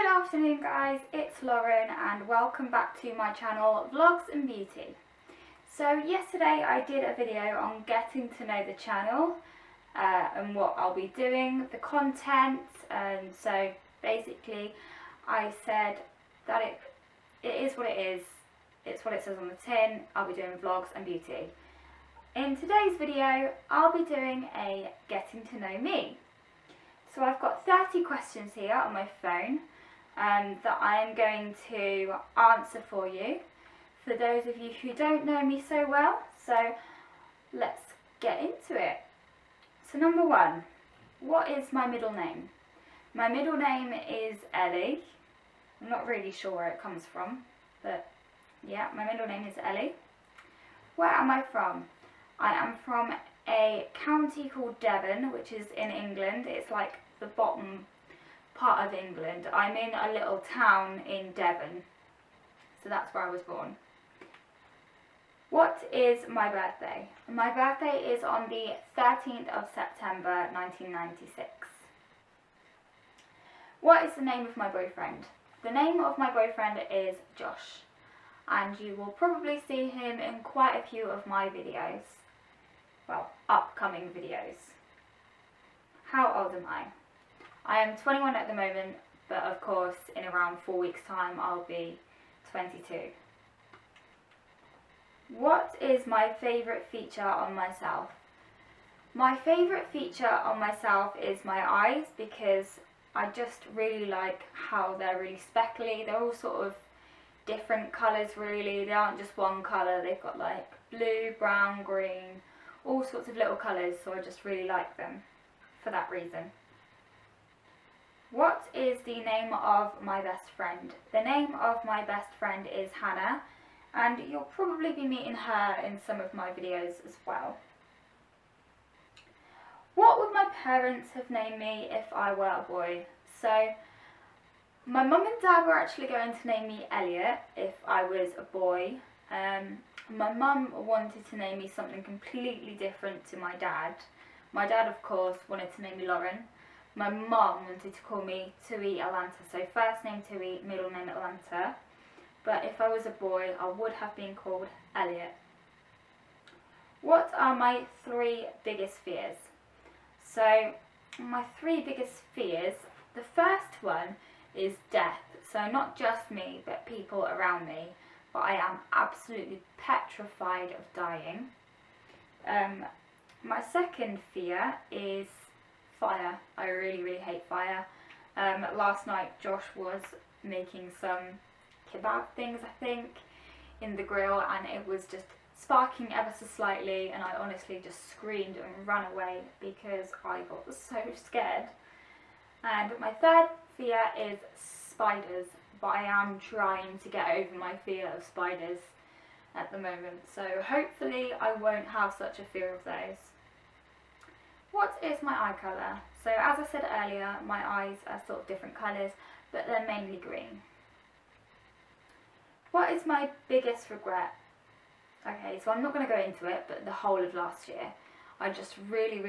Good afternoon guys, it's Lauren and welcome back to my channel Vlogs and Beauty. So yesterday I did a video on getting to know the channel and what I'll be doing, the content, and so basically I said that it is what it is, it's what it says on the tin. I'll be doing vlogs and beauty. In today's video I'll be doing a getting to know me. So I've got 30 questions here on my phone that I am going to answer for you, for those of you who don't know me so well. So let's get into it. So number one, what is my middle name? My middle name is Ellie. I'm not really sure where it comes from, but yeah, my middle name is Ellie. Where am I from? I am from a county called Devon, which is in England. It's like the bottom part of England. I'm in a little town in Devon, so that's where I was born. What is my birthday? My birthday is on the 13th of September 1996. What is the name of my boyfriend? The name of my boyfriend is Josh, and you will probably see him in quite a few of my videos. Well, upcoming videos. How old am I? I am 21 at the moment, but of course in around 4 weeks time I'll be 22. What is my favourite feature on myself? My favourite feature on myself is my eyes, because I just really like how they're really speckly. They're all sort of different colours really, they aren't just one colour, they've got like blue, brown, green, all sorts of little colours, so I just really like them for that reason. What is the name of my best friend? The name of my best friend is Hannah, and you'll probably be meeting her in some of my videos as well. What would my parents have named me if I were a boy? So my mum and dad were actually going to name me Elliot if I was a boy. My mum wanted to name me something completely different to my dad. My dad, of course, wanted to name me Lauren. My mum wanted to call me Tui Atlanta, so first name Tui, middle name Atlanta. But if I was a boy, I would have been called Elliot. What are my 3 biggest fears? So my 3 biggest fears, the first one is death. So not just me, but people around me. But I am absolutely petrified of dying. My second fear is fire. I really hate fire. Last night Josh was making some kebab things, I think, in the grill, and it was just sparking ever so slightly, and I honestly just screamed and ran away because I got so scared. And my third fear is spiders, but I am trying to get over my fear of spiders at the moment, so hopefully I won't have such a fear of those. What is my eye colour? So as I said earlier, my eyes are sort of different colours, but they're mainly green. What is my biggest regret? Okay, so I'm not going to go into it, but the whole of last year. I just really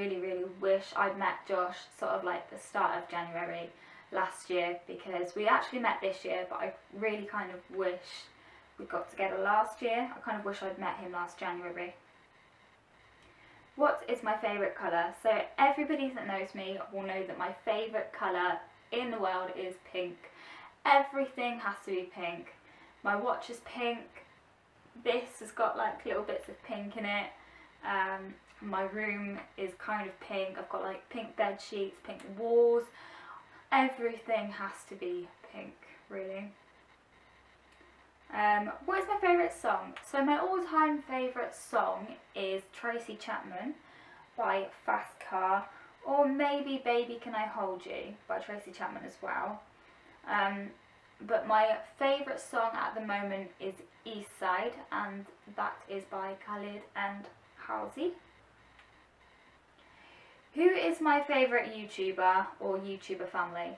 wish I'd met Josh sort of like the start of January last year, because we actually met this year, but I really kind of wish we got together last year. I kind of wish I'd met him last January. What is my favourite colour? So everybody that knows me will know that my favourite colour in the world is pink. Everything has to be pink. My watch is pink. This has got like little bits of pink in it. My room is kind of pink. I've got like pink bed sheets, pink walls. Everything has to be pink, really. What is my favourite song? So my all-time favourite song is Tracy Chapman by Fast Car, or maybe Baby Can I Hold You by Tracy Chapman as well. But my favourite song at the moment is East Side, and that is by Khalid and Halsey. Who is my favourite YouTuber or YouTuber family?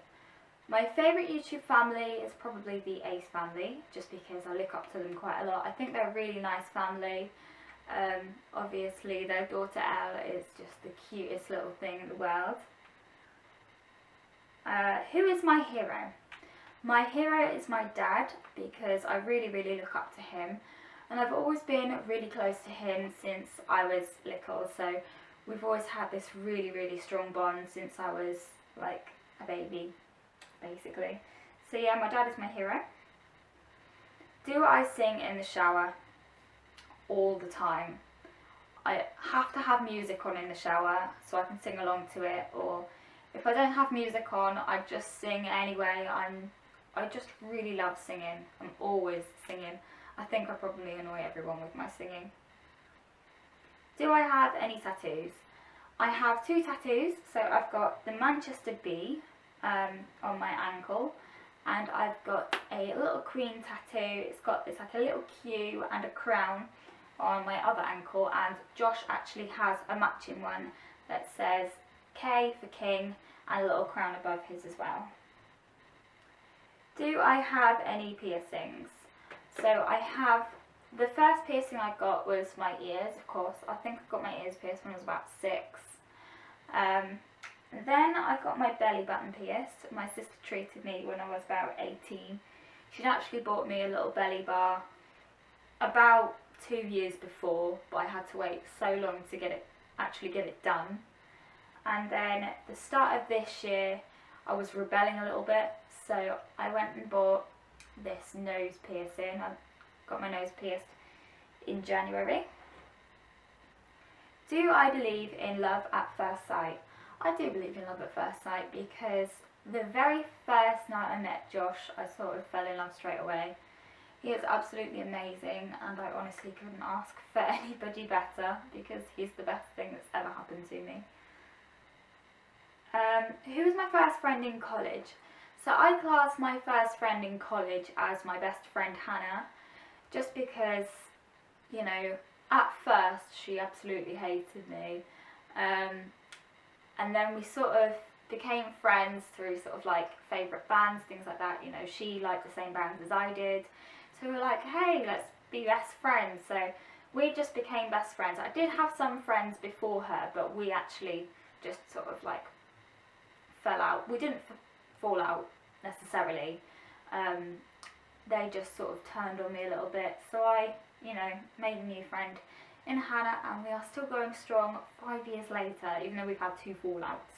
My favourite YouTube family is probably the Ace family, just because I look up to them quite a lot. I think they're a really nice family. Obviously their daughter Elle is just the cutest little thing in the world. Who is my hero? My hero is my dad because I really look up to him, and I've always been really close to him since I was little, so we've always had this really strong bond since I was like a baby, basically. So yeah, my dad is my hero. Do I sing in the shower? All the time. I have to have music on in the shower so I can sing along to it, or if I don't have music on, I just sing anyway. I just really love singing. I'm always singing. I think I probably annoy everyone with my singing. Do I have any tattoos? I have 2 tattoos. So I've got the Manchester Bee on my ankle, and I've got a little queen tattoo. It's like a little Q and a crown on my other ankle, and Josh actually has a matching one that says K for King and a little crown above his as well. Do I have any piercings? So I have, the first piercing I got was my ears, of course. I think I got my ears pierced when I was about 6. Then I got my belly button pierced. My sister treated me when I was about 18. She'd actually bought me a little belly bar about 2 years before, but I had to wait so long to actually get it done. And then at the start of this year, I was rebelling a little bit, so I went and bought this nose piercing. I got my nose pierced in January. Do I believe in love at first sight? I do believe in love at first sight because the very first night I met Josh, I sort of fell in love straight away. He is absolutely amazing, and I honestly couldn't ask for anybody better because he's the best thing that's ever happened to me. Who was my first friend in college? So I class my first friend in college as my best friend Hannah, just because, you know, at first she absolutely hated me, and then we sort of became friends through sort of like favourite bands, things like that. You know, she liked the same bands as I did, so we were like, hey, let's be best friends. So we just became best friends. I did have some friends before her, but we actually just sort of like fell out. We didn't fall out necessarily. They just sort of turned on me a little bit. So I, you know, made a new friend in Hannah, and we are still going strong 5 years later, even though we've had 2 fallouts.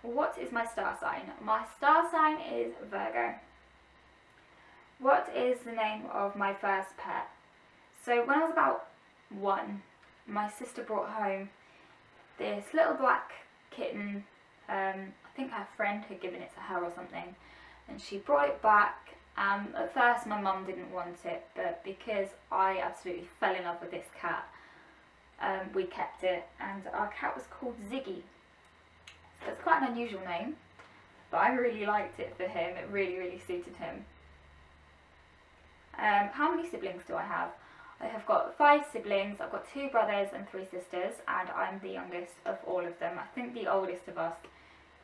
What is my star sign? My star sign is Virgo. What is the name of my first pet? So when I was about 1, my sister brought home this little black kitten. I think her friend had given it to her or something, and she brought it back. At first my mum didn't want it, but because I absolutely fell in love with this cat, we kept it, and our cat was called Ziggy. So it's quite an unusual name, but I really liked it for him. It really suited him. How many siblings do I have? I have got 5 siblings. I've got 2 brothers and 3 sisters, and I'm the youngest of all of them. I think the oldest of us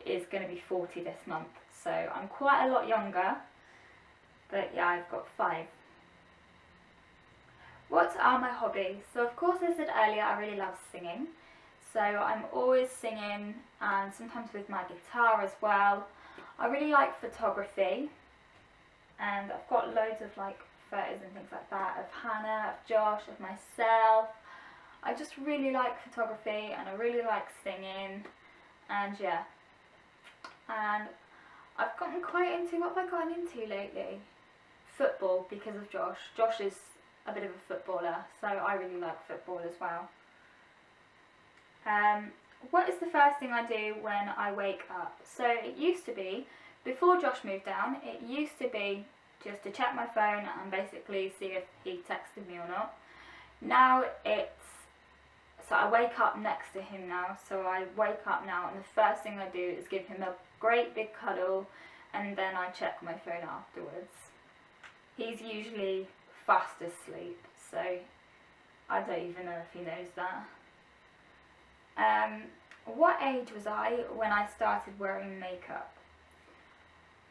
is going to be 40 this month, so I'm quite a lot younger, but yeah, I've got 5. What are my hobbies? So of course, I said earlier, I really love singing, so I'm always singing, and sometimes with my guitar as well. I really like photography, and I've got loads of like photos and things like that of Hannah, of Josh, of myself. I just really like photography, and I really like singing, and yeah. And I've gotten quite into, what have I gotten into lately? Football, because of Josh. Josh is a bit of a footballer, so I really like football as well. What is the first thing I do when I wake up? So it used to be, before Josh moved down, it used to be just to check my phone and basically see if he texted me or not. Now so I wake up next to him now, so I wake up now and the first thing I do is give him a great big cuddle, and then I check my phone afterwards. He's usually fast asleep, so I don't even know if he knows that. What age was I when I started wearing makeup?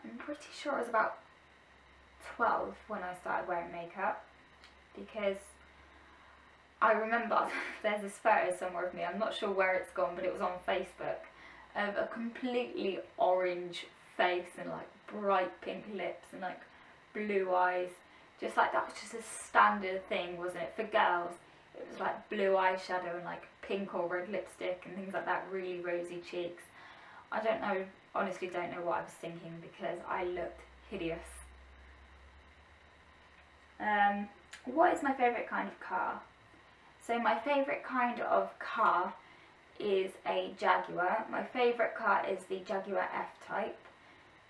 I'm pretty sure I was about 12 when I started wearing makeup, because I remember there's this photo somewhere of me, I'm not sure where it's gone, but it was on Facebook, of a completely orange face and like bright pink lips and like blue eyes. Just like that was just a standard thing, wasn't it? For girls, it was like blue eyeshadow and like pink or red lipstick and things like that, really rosy cheeks. I don't know, honestly don't know what I was thinking because I looked hideous. What is my favourite kind of car? So my favourite kind of car is a Jaguar. My favourite car is the Jaguar F-Type,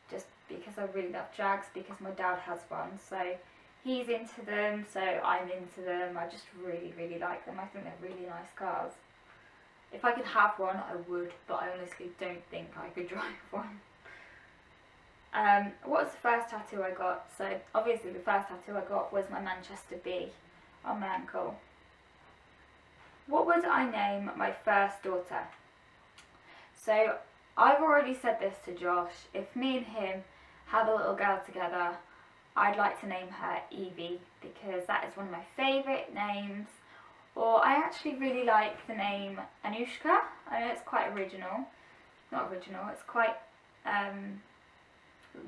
just because I really love Jags, because my dad has one, so he's into them, so I'm into them. I just really, really like them. I think they're really nice cars. If I could have one, I would, but I honestly don't think I could drive one. What was the first tattoo I got? So obviously the first tattoo I got was my Manchester B on my ankle. What would I name my first daughter? So I've already said this to Josh. If me and him have a little girl together, I'd like to name her Evie, because that is one of my favourite names. Or I actually really like the name Anushka. I know it's quite original. Not original, it's quite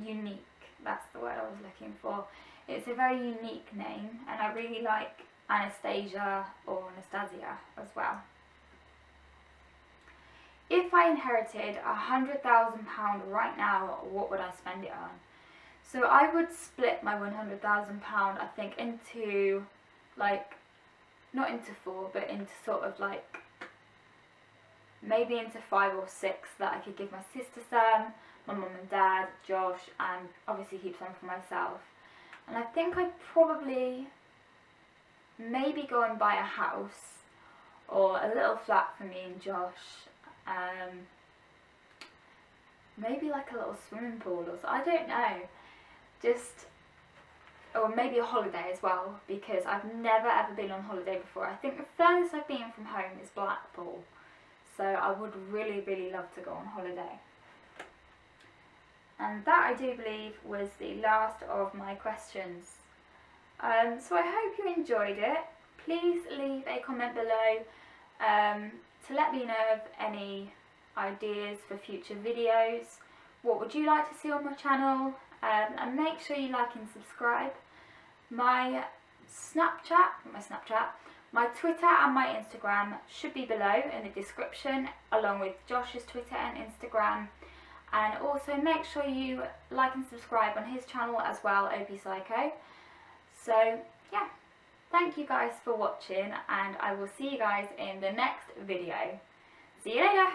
unique. That's the word I was looking for. It's a very unique name, and I really like Anastasia or Anastasia as well. If I inherited £100,000 right now, what would I spend it on? So I would split my £100,000, I think, into like, not into 4, but into sort of like, maybe into 5 or 6 that I could give my sister some, my mum and dad, Josh, and obviously keep some for myself. And I think I'd probably maybe go and buy a house or a little flat for me and Josh. Maybe like a little swimming pool or so, I don't know. Just, or maybe a holiday as well, because I've never ever been on holiday before. I think the furthest I've been from home is Blackpool, so I would really, really love to go on holiday. And that, I do believe, was the last of my questions. So I hope you enjoyed it. Please leave a comment below to let me know of any ideas for future videos. What would you like to see on my channel? And make sure you like and subscribe. My Twitter and my Instagram should be below in the description, along with Josh's Twitter and Instagram. And also make sure you like and subscribe on his channel as well, OP Psycho. So yeah, thank you guys for watching, and I will see you guys in the next video. See you later!